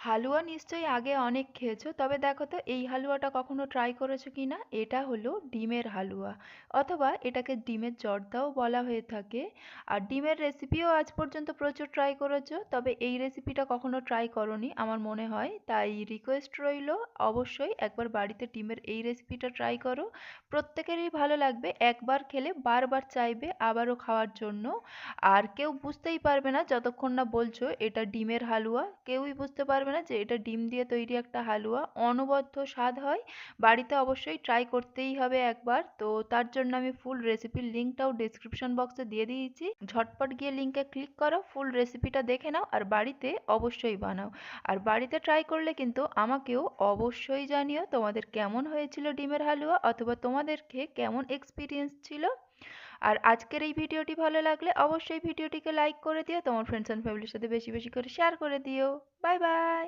হালুয়া নিশ্চয়ই আগে অনেক খেয়েছো, তবে দেখো তো এই হালুয়াটা কখনো ট্রাই করেছো কিনা। এটা হলো ডিমের হালুয়া, অথবা এটাকে ডিমের জর্দাও বলা হয়ে থাকে। আর ডিমের রেসিপিও আজ পর্যন্ত প্রচুর ট্রাই করেছো, তবে এই রেসিপিটা কখনো ট্রাই করোনি আমার মনে হয়। তাই রিকোয়েস্ট রইলো, অবশ্যই একবার বাড়িতে ডিমের এই রেসিপিটা ট্রাই করো। প্রত্যেকেরই ভালো লাগবে, একবার খেলে বারবার চাইবে আবারও খাওয়ার জন্য। আর কেউ বুঝতেই পারবে না যতক্ষণ না বলছো এটা ডিমের হালুয়া, কেউই বুঝতে পারবে না যে এটা ডিম দিয়ে তৈরি একটা হালুয়া। অনবদ্য স্বাদ হয়। বাড়িতে অবশ্যই ট্রাই করতেই হবে একবার। তো তার জন্য আমি ফুল রেসিপির লিঙ্কটাও ডেসক্রিপশন বক্সে দিয়ে দিয়েছি, ঝটপট গিয়ে লিঙ্কে ক্লিক করো, ফুল রেসিপিটা দেখে নাও আর বাড়িতে অবশ্যই বানাও। আর বাড়িতে ট্রাই করলে কিন্তু আমাকেও অবশ্যই জানিও তোমাদের কেমন হয়েছিল ডিমের হালুয়া, অথবা তোমাদের খেয়ে কেমন এক্সপিরিয়েন্স ছিল। আর আজকের এই ভিডিওটি ভালো লাগলে অবশ্যই ভিডিওটিকে লাইক করে দিও, তোমার ফ্রেন্ডস এন্ড ফ্যামিলির সাথে বেশি বেশি করে শেয়ার করে দিও। Bye bye.